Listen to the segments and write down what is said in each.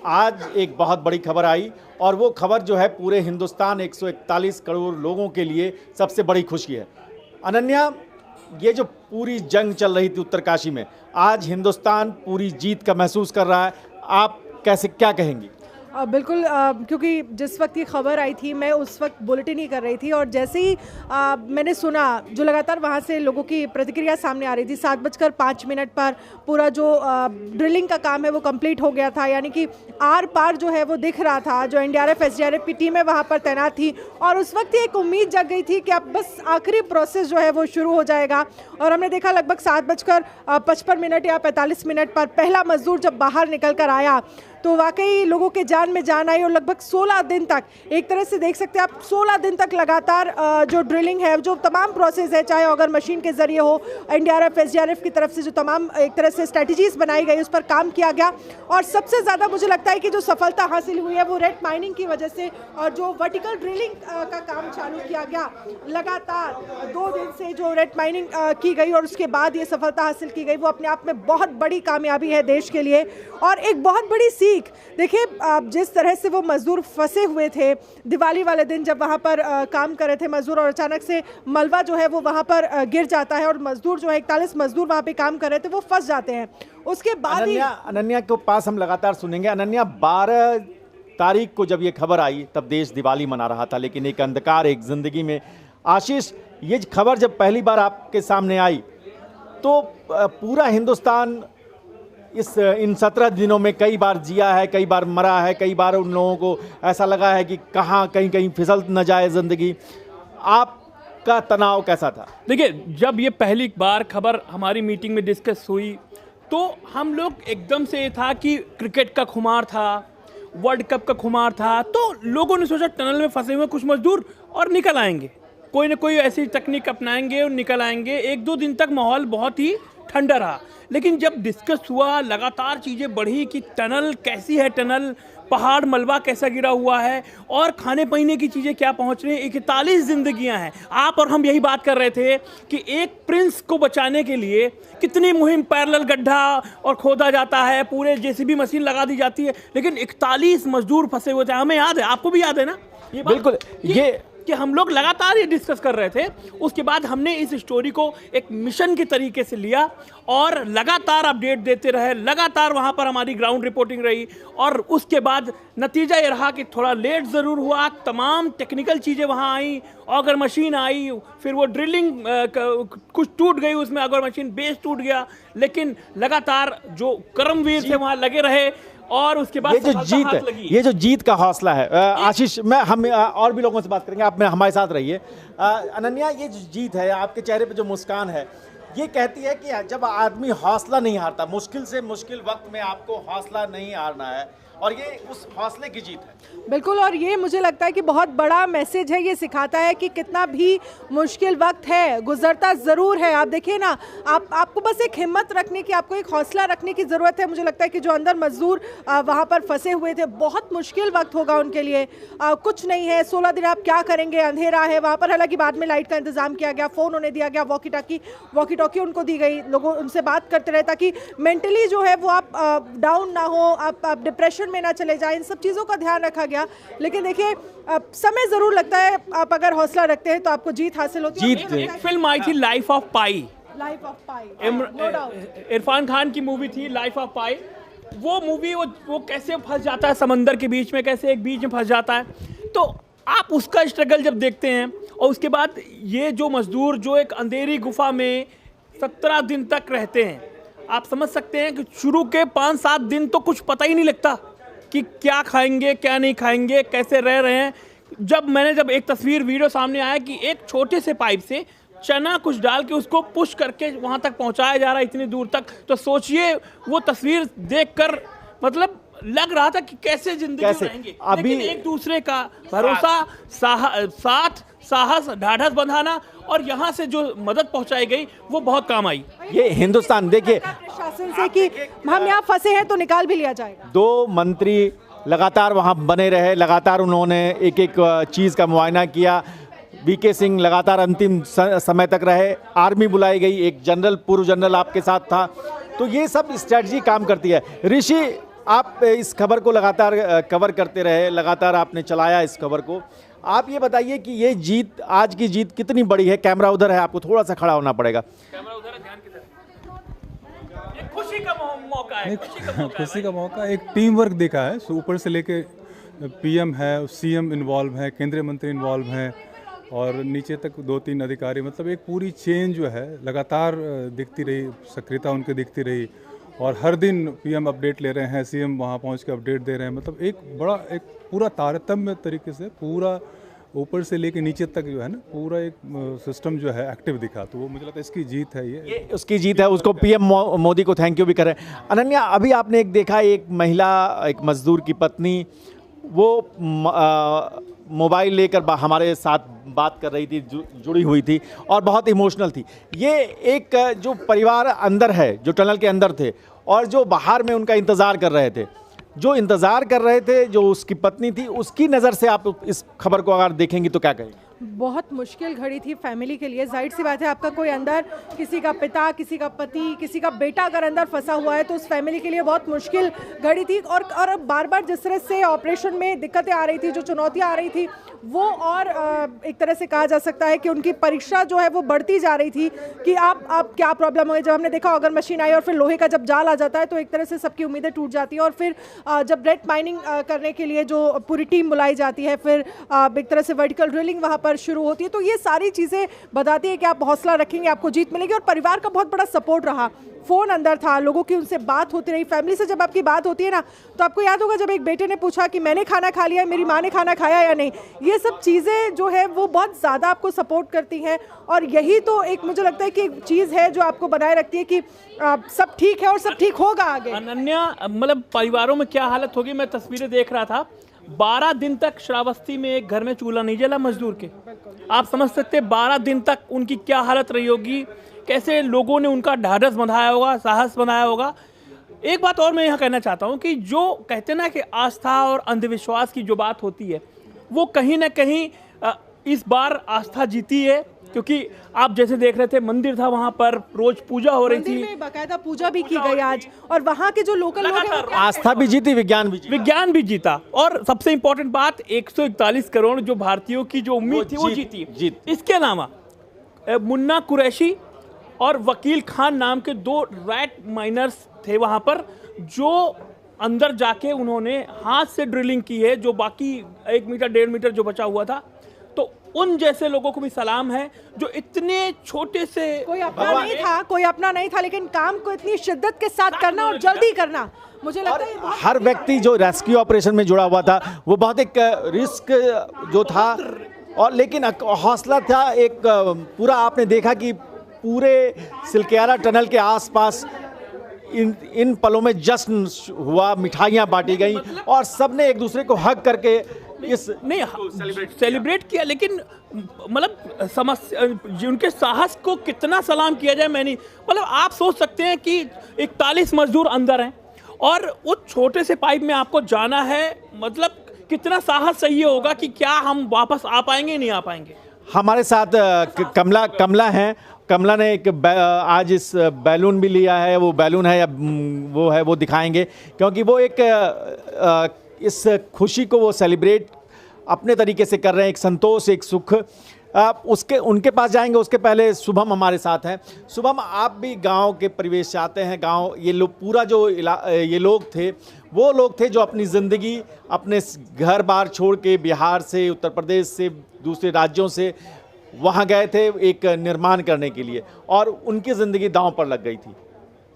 आज एक बहुत बड़ी खबर आई और वो खबर जो है पूरे हिंदुस्तान 141 करोड़ लोगों के लिए सबसे बड़ी खुशी है। अनन्या, ये जो पूरी जंग चल रही थी उत्तरकाशी में, आज हिंदुस्तान पूरी जीत का महसूस कर रहा है। आप कैसे क्या कहेंगी? बिल्कुल, क्योंकि जिस वक्त ये खबर आई थी मैं उस वक्त बुलेटिन ही कर रही थी और जैसे ही मैंने सुना, जो लगातार वहाँ से लोगों की प्रतिक्रिया सामने आ रही थी, 7:05 पर पूरा जो ड्रिलिंग का काम है वो कंप्लीट हो गया था, यानी कि आर पार जो है वो दिख रहा था। जो एनडीआरएफ एसडीआरएफ की टीमें वहाँ पर तैनात थी और उस वक्त ही एक उम्मीद जग गई थी कि अब बस आखिरी प्रोसेस जो है वो शुरू हो जाएगा। और हमने देखा लगभग 7:55 या 45 पर पहला मजदूर जब बाहर निकल कर आया तो वाकई लोगों के जान में जान आई और लगभग 16 दिन तक, एक तरह से देख सकते हैं आप, 16 दिन तक लगातार जो ड्रिलिंग है, जो तमाम प्रोसेस है, चाहे अगर मशीन के जरिए हो, एनडीआरएफ एसडीआरएफ की तरफ से जो तमाम एक तरह से स्ट्रेटजीज बनाई गई उस पर काम किया गया। और सबसे ज़्यादा मुझे लगता है कि जो सफलता हासिल हुई है वो रेड माइनिंग की वजह से, और जो वर्टिकल ड्रिलिंग का काम चालू किया गया लगातार 2 दिन से, जो रेड माइनिंग की गई और उसके बाद ये सफलता हासिल की गई, वो अपने आप में बहुत बड़ी कामयाबी है देश के लिए और एक बहुत बड़ी सीख। देखिए, जिस तरह से वो मजदूर फंसे हुए थे दिवाली वाले दिन जब वहाँ पर काम कर रहे थे मजदूर, और अचानक से मलबा जो है वो वहाँ पर गिर जाता है और मजदूर जो है 41 मजदूर वहाँ पे काम कर रहे थे वो फंस जाते हैं। उसके बाद अनन्या के पास हम लगातार सुनेंगे। अनन्या, 12 तारीख को जब ये खबर आई तब देश दिवाली मना रहा था, लेकिन एक अंधकार एक जिंदगी में। आशीष, ये खबर जब पहली बार आपके सामने आई तो पूरा हिंदुस्तान इन 17 दिनों में कई बार जिया है, कई बार मरा है, कई बार उन लोगों को ऐसा लगा है कि कहाँ कहीं फिसल न जाए ज़िंदगी। आपका तनाव कैसा था? देखिए, जब ये पहली बार खबर हमारी मीटिंग में डिस्कस हुई तो हम लोग एकदम से ये था कि क्रिकेट का खुमार था, वर्ल्ड कप का खुमार था, तो लोगों ने सोचा टनल में फंसे हुए कुछ मजदूर और निकल आएंगे, कोई ना कोई ऐसी तकनीक अपनाएंगे और निकल आएंगे। 1-2 दिन तक माहौल बहुत ही ठंडा रहा, लेकिन जब डिस्कस हुआ, लगातार चीज़ें बढ़ी कि टनल कैसी है, टनल पहाड़ मलबा कैसा गिरा हुआ है और खाने पीने की चीज़ें क्या पहुंच रही हैं। 41 जिंदगियां हैं। आप और हम यही बात कर रहे थे कि एक प्रिंस को बचाने के लिए कितनी मुहिम, पैरेलल गड्ढा और खोदा जाता है, पूरे जेसीबी मशीन लगा दी जाती है, लेकिन 41 मजदूर फंसे हुए थे। हमें याद है, आपको भी याद है ना ये बात? बिल्कुल, ये कि हम लोग लगातार ये डिस्कस कर रहे थे। उसके बाद हमने इस स्टोरी को एक मिशन के तरीके से लिया और लगातार अपडेट देते रहे, लगातार वहाँ पर हमारी ग्राउंड रिपोर्टिंग रही और उसके बाद नतीजा ये रहा कि थोड़ा लेट ज़रूर हुआ, तमाम टेक्निकल चीज़ें वहाँ आई, ऑगर मशीन आई, फिर वो ड्रिलिंग कुछ टूट गई उसमें, ऑगर मशीन बेस टूट गया, लेकिन लगातार जो कर्मवीर थे वहाँ लगे रहे और उसके बाद ये जो जीत का हौसला है। आशीष, हम और भी लोगों से बात करेंगे, आप हमारे साथ रहिए। अनन्या, ये जो जीत है, आपके चेहरे पे जो मुस्कान है, ये कहती है कि जब आदमी हौसला नहीं हारता, मुश्किल से मुश्किल वक्त में आपको हौसला नहीं हारना है, और ये उस हौसले की जीत है। बिल्कुल, और ये मुझे लगता है कि बहुत बड़ा मैसेज है। ये सिखाता है कि कितना भी मुश्किल वक्त है, गुजरता ज़रूर है। आप देखिए ना, आपको बस एक हिम्मत रखने की, आपको एक हौसला रखने की ज़रूरत है। मुझे लगता है कि जो अंदर मजदूर वहाँ पर फंसे हुए थे, बहुत मुश्किल वक्त होगा उनके लिए। कुछ नहीं है, 16 दिन आप क्या करेंगे, अंधेरा है वहाँ पर। हालांकि बाद में लाइट का इंतजाम किया गया, फ़ोन उन्हें दिया गया, वॉकी टॉकी उनको दी गई, लोगों उनसे बात करते रहे ताकि मेंटली जो है वो आप डाउन ना हो, आप डिप्रेशन में ना चले जाए। इन सब चीज़ों का ध्यान रखा गया। लेकिन देखिए, समय जरूर लगता है, आप अगर हौसला रखते हैं तो आपको जीत हासिल होती है। एक फिल्म आई थी लाइफ ऑफ पाई, इरफान खान की मूवी थी लाइफ ऑफ पाई। वो मूवी वो कैसे फंस जाता है समंदर के बीच में, कैसे एक बीच में फंस जाता है, तो आप उसका स्ट्रगल जब देखते हैं और उसके बाद ये जो मजदूर जो एक अंधेरी गुफा में 17 दिन तक रहते हैं, आप समझ सकते हैं कि शुरू के 5-7 दिन तो कुछ पता ही नहीं लगता कि क्या खाएंगे क्या नहीं खाएंगे, कैसे रह रहे हैं। जब एक तस्वीर वीडियो सामने आया कि एक छोटे से पाइप से चना कुछ डाल के उसको पुश करके वहाँ तक पहुँचाया जा रहा है इतनी दूर तक, तो सोचिए वो तस्वीर देखकर मतलब लग रहा था कि कैसे जिंदगी रहेंगे। लेकिन एक दूसरे का भरोसा, साथ, साहस, ढाढ़स बंधाना और यहाँ से जो मदद पहुँचाई गई वो बहुत काम आई। ये हिंदुस्तान, देखिए, प्रशासन से कि हम यहाँ फंसे हैं तो निकाल भी लिया जाएगा। 2 मंत्री लगातार वहाँ बने रहे, लगातार उन्होंने एक एक चीज़ का मुआयना किया। वीके सिंह लगातार अंतिम समय तक रहे, आर्मी बुलाई गई, एक जनरल, पूर्व जनरल आपके साथ था, तो ये सब स्ट्रेटजी काम करती है। ऋषि, आप इस खबर को लगातार कवर करते रहे, लगातार आपने चलाया इस खबर को। आप ये बताइए कि ये जीत, आज की जीत कितनी बड़ी है? कैमरा उधर है, आपको थोड़ा सा खड़ा होना पड़ेगा। कैमरा उधर है, ध्यान किधर? ये खुशी का मौका है, खुशी का मौका है खुशी का मौका, एक टीम वर्क देखा है। सो ऊपर से लेके पीएम है, सीएम इन्वॉल्व है, केंद्रीय मंत्री इन्वॉल्व हैं और नीचे तक 2-3 अधिकारी, मतलब एक पूरी चेन जो है लगातार दिखती रही, सक्रियता उनकी दिखती रही और हर दिन पीएम अपडेट ले रहे हैं, सीएम वहाँ पहुँच के अपडेट दे रहे हैं। मतलब एक बड़ा, एक पूरा तारतम्य तरीके से पूरा ऊपर से लेके नीचे तक जो है ना, पूरा एक सिस्टम जो है एक्टिव दिखा। तो वो मुझे लगता है इसकी जीत है, ये उसकी जीत है। उसको पीएम मोदी को थैंक यू भी करें। अनन्या, अभी आपने एक देखा, एक महिला, एक मजदूर की पत्नी, वो मोबाइल लेकर हमारे साथ बात कर रही थी, जुड़ी हुई थी और बहुत इमोशनल थी। ये एक जो परिवार अंदर है, जो टनल के अंदर थे और जो बाहर में उनका इंतज़ार कर रहे थे, जो उसकी पत्नी थी, उसकी नज़र से आप इस खबर को अगर देखेंगी तो क्या कहेंगी? बहुत मुश्किल घड़ी थी फैमिली के लिए। जाहिर सी बात है, आपका कोई अंदर, किसी का पिता, किसी का पति, किसी का बेटा अगर अंदर फंसा हुआ है तो उस फैमिली के लिए बहुत मुश्किल घड़ी थी। और बार बार जिस तरह से ऑपरेशन में दिक्कतें आ रही थी, जो चुनौतियां आ रही थी, वो और एक तरह से कहा जा सकता है कि उनकी परीक्षा जो है वो बढ़ती जा रही थी कि आप क्या प्रॉब्लम हो गई। जब हमने देखा अगर मशीन आई और फिर लोहे का जब जाल आ जाता है तो एक तरह से सबकी उम्मीदें टूट जाती हैं। और फिर जब रेड माइनिंग करने के लिए जो पूरी टीम बुलाई जाती है, फिर एक तरह से वर्टिकल ड्रिलिंग वहाँ पर शुरू होती है, तो ये सारी चीज़ें बताती है कि आप हौसला रखेंगे, आपको जीत मिलेगी। और परिवार का बहुत बड़ा सपोर्ट रहा। फ़ोन अंदर था, लोगों की उनसे बात होती रही। फैमिली से जब आपकी बात होती है ना, तो आपको याद होगा जब एक बेटे ने पूछा कि मैंने खाना खा लिया, मेरी माँ ने खाना खाया या नहीं। ये सब चीज़ें जो है वो बहुत ज़्यादा आपको सपोर्ट करती हैं और यही तो एक मुझे लगता है कि एक चीज़ है जो आपको बनाए रखती है कि सब ठीक है और सब ठीक होगा आगे। अनन्या, मतलब परिवारों में क्या हालत होगी, मैं तस्वीरें देख रहा था। 12 दिन तक श्रावस्ती में एक घर में चूल्हा नहीं जला मजदूर के। आप समझ सकते हैं 12 दिन तक उनकी क्या हालत रही होगी, कैसे लोगों ने उनका ढाढ़स बंधाया होगा, साहस बनाया होगा। एक बात और मैं यहाँ कहना चाहता हूँ कि जो कहते ना कि आस्था और अंधविश्वास की जो बात होती है, वो कहीं ना कहीं इस बार आस्था जीती है। क्योंकि आप जैसे देख रहे थे, मंदिर था, वहाँ पर रोज पूजा हो रही थी, बाकायदा पूजा भी की गई आज। और वहाँ के जो लोकल लोग हैं, आस्था भी जीती, विज्ञान भी जीता। और सबसे इंपॉर्टेंट बात, 141 करोड़ जो भारतीयों की जो उम्मीद थी वो जीती। इसके अलावा मुन्ना कुरैशी और वकील खान नाम के 2 रैट माइनर्स थे वहाँ पर, जो अंदर जाके उन्होंने हाथ से ड्रिलिंग की है, जो बाकी 1 मीटर 1.5 मीटर जो बचा हुआ था। तो उन जैसे लोगों को भी सलाम है जो इतने छोटे से, कोई अपना नहीं था, लेकिन काम को इतनी शिद्दत के साथ करना और जल्दी करना, मुझे लगता है हर व्यक्ति जो रेस्क्यू ऑपरेशन में जुड़ा हुआ था वो बहुत एक रिस्क जो था, और लेकिन हौसला था एक पूरा। आपने देखा कि पूरे सिलकियारा टनल के आसपास इन पलों में जश्न हुआ, मिठाइयाँ बांटी गई और सबने एक दूसरे को हग करके सेलिब्रेट किया। लेकिन मतलब समस्या, उनके साहस को कितना सलाम किया जाए, मैं नहीं, मतलब आप सोच सकते हैं कि 41 मजदूर अंदर हैं और उस छोटे से पाइप में आपको जाना है, मतलब कितना साहस चाहिए होगा कि क्या हम वापस आ पाएंगे, नहीं आ पाएंगे। हमारे साथ कमला हैं। कमला ने एक आज इस बैलून भी लिया है, वो बैलून है या वो है, वो दिखाएंगे, क्योंकि वो एक इस खुशी को वो सेलिब्रेट अपने तरीके से कर रहे हैं, एक संतोष, एक सुख। उनके पास जाएंगे। उसके पहले शुभम हमारे साथ हैं। शुभम, आप भी गांव के परिवेश से आते हैं। गांव, ये लोग पूरा जो ये लोग थे, वो लोग थे जो अपनी ज़िंदगी अपने घर बार छोड़ के बिहार से, उत्तर प्रदेश से, दूसरे राज्यों से वहाँ गए थे एक निर्माण करने के लिए, और उनकी ज़िंदगी दांव पर लग गई थी।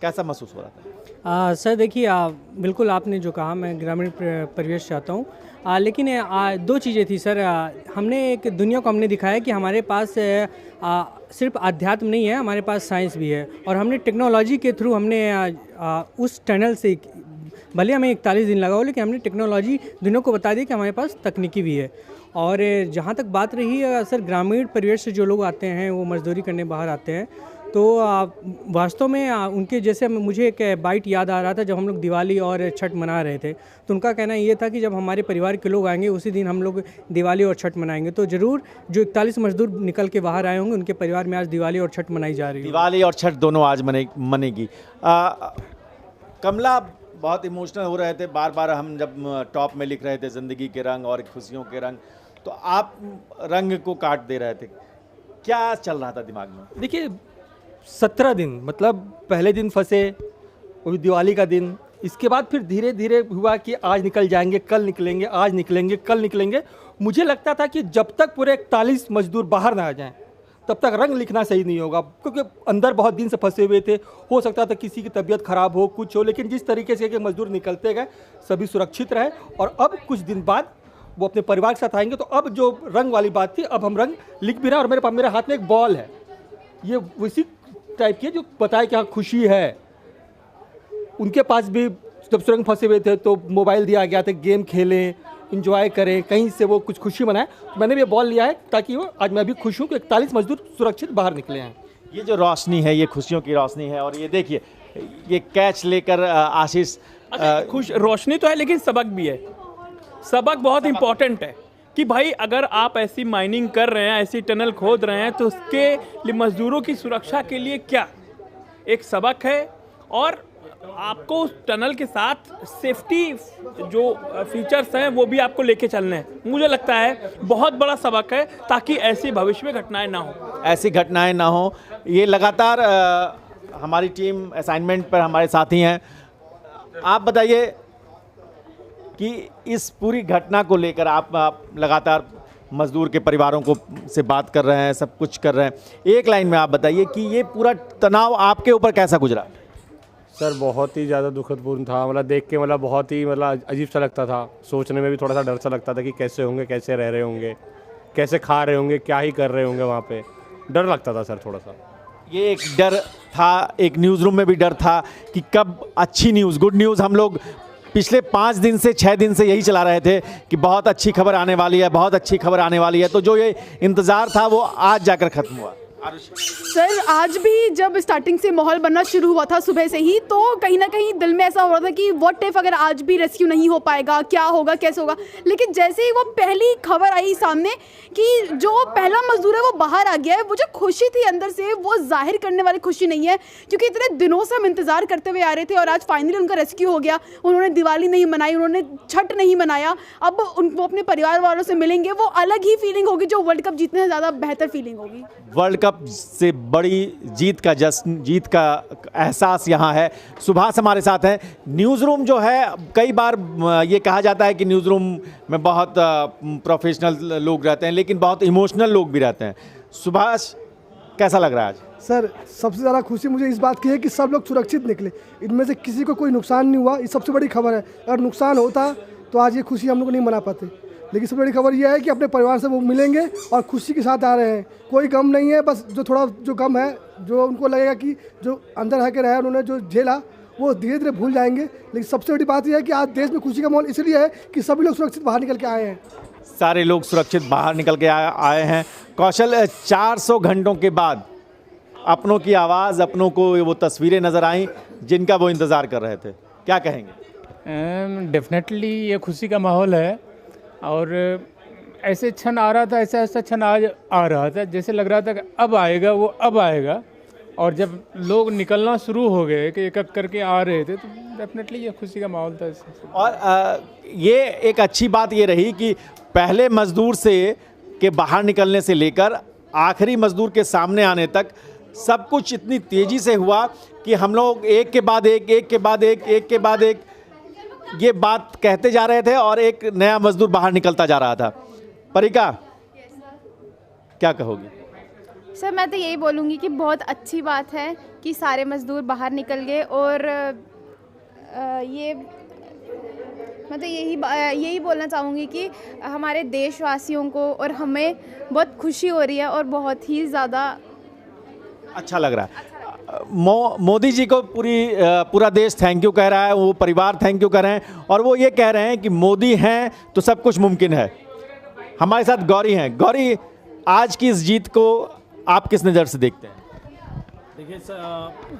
कैसा महसूस हो रहा था? सर देखिए, बिल्कुल आपने जो कहा, मैं ग्रामीण परिवेश चाहता हूँ, लेकिन 2 चीज़ें थी सर। हमने एक दुनिया को हमने दिखाया कि हमारे पास सिर्फ अध्यात्म नहीं है, हमारे पास साइंस भी है। और हमने टेक्नोलॉजी के थ्रू हमने उस टनल से, भले हमें 41 दिन लगा हो, लेकिन हमने टेक्नोलॉजी दुनिया को बता दी कि हमारे पास तकनीकी भी है। और जहाँ तक बात रही सर, ग्रामीण परिवेश से जो लोग आते हैं, वो मजदूरी करने बाहर आते हैं, तो वास्तव में उनके जैसे मुझे एक बाइट याद आ रहा था जब हम लोग दिवाली और छठ मना रहे थे। तो उनका कहना ये था कि जब हमारे परिवार के लोग आएंगे उसी दिन हम लोग दिवाली और छठ मनाएंगे। तो ज़रूर जो 41 मजदूर निकल के बाहर आए होंगे, उनके परिवार में आज दिवाली और छठ मनाई जा रही है। दिवाली और छठ दोनों आज मनेगी। कमला, बहुत इमोशनल हो रहे थे, बार बार हम जब टॉप में लिख रहे थे ज़िंदगी के रंग और खुशियों के रंग, तो आप रंग को काट दे रहे थे, क्या चल रहा था दिमाग में? देखिए 17 दिन, मतलब पहले दिन फंसे, वो दिवाली का दिन, इसके बाद फिर धीरे धीरे हुआ कि आज निकल जाएंगे, कल निकलेंगे, आज निकलेंगे, कल निकलेंगे। मुझे लगता था कि जब तक पूरे 41 मजदूर बाहर ना आ जाएं तब तक रंग लिखना सही नहीं होगा, क्योंकि अंदर बहुत दिन से फंसे हुए थे। हो सकता था किसी की तबीयत खराब हो, कुछ हो, लेकिन जिस तरीके से कि मजदूर निकलते गए सभी सुरक्षित रहे। और अब कुछ दिन बाद वो अपने परिवार के साथ आएंगे, तो अब जो रंग वाली बात थी, अब हम रंग लिख भी रहे हैं। और मेरे हाथ में एक बॉल है, ये उसी टाइप की है जो बताए कि हाँ खुशी है। उनके पास भी जब सुरंग फंसे हुए थे तो मोबाइल दिया गया था, गेम खेलें, इंजॉय करें, कहीं से वो कुछ खुशी मनाएं। तो मैंने भी ये बॉल लिया है ताकि वो आज मैं भी खुश हूँ कि 41 मजदूर सुरक्षित बाहर निकले हैं। ये जो रोशनी है, ये खुशियों की रोशनी है। और ये देखिए, ये कैच लेकर आशीष खुश रोशनी तो है, लेकिन सबक भी है। सबक बहुत इंपॉर्टेंट है कि भाई अगर आप ऐसी माइनिंग कर रहे हैं, ऐसी टनल खोद रहे हैं, तो उसके लिए मजदूरों की सुरक्षा के लिए क्या एक सबक है। और आपको उस टनल के साथ सेफ्टी जो फीचर्स हैं वो भी आपको लेके चलने हैं। मुझे लगता है बहुत बड़ा सबक है, ताकि ऐसी भविष्य में घटनाएं ना हो। ऐसी घटनाएं ना हो। ये लगातार हमारी टीम असाइनमेंट पर हमारे साथी हैं। आप बताइए कि इस पूरी घटना को लेकर आप लगातार मजदूर के परिवारों को से बात कर रहे हैं, सब कुछ कर रहे हैं। एक लाइन में आप बताइए कि ये पूरा तनाव आपके ऊपर कैसा गुजरा? सर बहुत ही ज़्यादा दुखदपूर्ण था, मतलब देख के मतलब बहुत ही मतलब अजीब सा लगता था। सोचने में भी थोड़ा सा डर सा लगता था कि कैसे होंगे, कैसे रह रहे होंगे, कैसे खा रहे होंगे, क्या ही कर रहे होंगे वहाँ पे। डर लगता था सर थोड़ा सा। ये एक डर था, एक न्यूज़ रूम में भी डर था कि कब अच्छी न्यूज़, गुड न्यूज़, हम लोग पिछले 5 दिन से 6 दिन से यही चला रहे थे कि बहुत अच्छी खबर आने वाली है, बहुत अच्छी खबर आने वाली है। तो जो ये इंतज़ार था वो आज जाकर ख़त्म हुआ। सर आज भी जब स्टार्टिंग से माहौल बनना शुरू हुआ था सुबह से ही, तो कहीं ना कहीं दिल में ऐसा हो रहा था कि व्हाट इफ अगर आज भी रेस्क्यू नहीं हो पाएगा, क्या होगा, कैसे होगा। लेकिन जैसे ही वो पहली खबर आई सामने कि जो पहला मजदूर है वो बाहर आ गया है, वो जो खुशी थी अंदर से, वो जाहिर करने वाली खुशी नहीं है, क्योंकि इतने दिनों से हम इंतजार करते हुए आ रहे थे और आज फाइनली उनका रेस्क्यू हो गया। उन्होंने दिवाली नहीं मनाई, उन्होंने छठ नहीं मनाया, अब वो अपने परिवार वालों से मिलेंगे, वो अलग ही फीलिंग होगी जो वर्ल्ड कप जीतने से ज़्यादा बेहतर फीलिंग होगी। वर्ल्ड कप से बड़ी जीत का जश्न, जीत का एहसास यहाँ है। सुभाष हमारे साथ हैं। न्यूज़ रूम जो है, कई बार ये कहा जाता है कि न्यूज़ रूम में बहुत प्रोफेशनल लोग रहते हैं, लेकिन बहुत इमोशनल लोग भी रहते हैं। सुभाष, कैसा लग रहा है आज? सर सबसे ज़्यादा खुशी मुझे इस बात की है कि सब लोग सुरक्षित निकले, इनमें से किसी को कोई नुकसान नहीं हुआ। ये सबसे बड़ी खबर है। अगर नुकसान होता तो आज ये खुशी हम लोग नहीं मना पाते, लेकिन सबसे बड़ी खबर यह है कि अपने परिवार से वो मिलेंगे और खुशी के साथ आ रहे हैं। कोई गम नहीं है, बस जो गम है, जो उनको लगेगा कि जो अंदर रह के रहे, उन्होंने जो झेला, वो धीरे धीरे भूल जाएंगे। लेकिन सबसे बड़ी बात यह है कि आज देश में खुशी का माहौल इसलिए है कि सभी लोग सुरक्षित बाहर निकल के आए हैं। सारे लोग सुरक्षित बाहर निकल के आए हैं। कौशल, 400 घंटों के बाद अपनों की आवाज़, अपनों को वो तस्वीरें नज़र आईं जिनका वो इंतज़ार कर रहे थे, क्या कहेंगे? डेफिनेटली ये खुशी का माहौल है और ऐसे क्षण आ रहा था, ऐसा क्षण आज आ रहा था, जैसे लग रहा था कि अब आएगा, वो अब आएगा। और जब लोग निकलना शुरू हो गए कि एक एक करके आ रहे थे, तो डेफिनेटली ये खुशी का माहौल था। और ये एक अच्छी बात ये रही कि पहले मजदूर से के बाहर निकलने से लेकर आखिरी मजदूर के सामने आने तक सब कुछ इतनी तेज़ी से हुआ कि हम लोग एक के बाद एक, एक के बाद एक, एक के बाद एक ये बात कहते जा रहे थे और एक नया मजदूर बाहर निकलता जा रहा था। परिका, क्या कहोगी? सर मैं तो यही बोलूँगी कि बहुत अच्छी बात है कि सारे मजदूर बाहर निकल गए और ये मैं तो यही बोलना चाहूँगी कि हमारे देशवासियों को और हमें बहुत खुशी हो रही है और बहुत ही ज़्यादा अच्छा लग रहा है। मोदी जी को पूरा देश थैंक यू कह रहा है, वो परिवार थैंक यू कह रहे हैं और वो ये कह रहे हैं कि मोदी हैं तो सब कुछ मुमकिन है। हमारे साथ गौरी हैं। गौरी, आज की इस जीत को आप किस नज़र से देखते हैं? देखिए,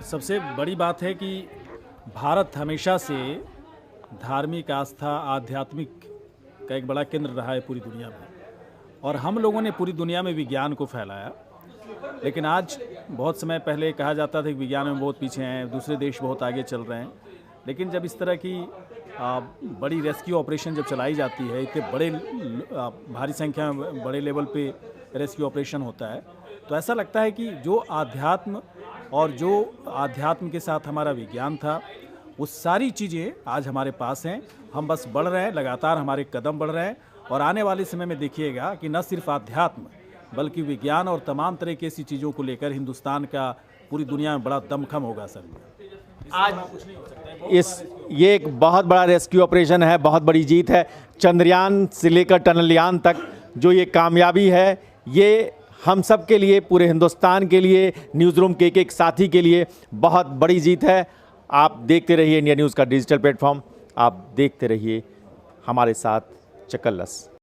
सबसे बड़ी बात है कि भारत हमेशा से धार्मिक आस्था, आध्यात्मिक का एक बड़ा केंद्र रहा है पूरी दुनिया में और हम लोगों ने पूरी दुनिया में विज्ञान को फैलाया। लेकिन आज बहुत समय पहले कहा जाता था कि विज्ञान में बहुत पीछे हैं, दूसरे देश बहुत आगे चल रहे हैं, लेकिन जब इस तरह की बड़ी रेस्क्यू ऑपरेशन जब चलाई जाती है, इतने बड़े भारी संख्या में बड़े लेवल पे रेस्क्यू ऑपरेशन होता है, तो ऐसा लगता है कि जो आध्यात्म और जो आध्यात्म के साथ हमारा विज्ञान था, वो सारी चीज़ें आज हमारे पास हैं। हम बस बढ़ रहे हैं, लगातार हमारे कदम बढ़ रहे हैं और आने वाले समय में देखिएगा कि न सिर्फ आध्यात्म बल्कि विज्ञान और तमाम तरह की ऐसी चीज़ों को लेकर हिंदुस्तान का पूरी दुनिया में बड़ा दमखम होगा सर। आज ये एक बहुत बड़ा रेस्क्यू ऑपरेशन है, बहुत बड़ी जीत है। चंद्रयान से लेकर टनलयान तक जो ये कामयाबी है, ये हम सब के लिए, पूरे हिंदुस्तान के लिए, न्यूज़ रूम के एक साथी के लिए बहुत बड़ी जीत है। आप देखते रहिए इंडिया न्यूज़ का डिजिटल प्लेटफॉर्म, आप देखते रहिए हमारे साथ चकल्लस।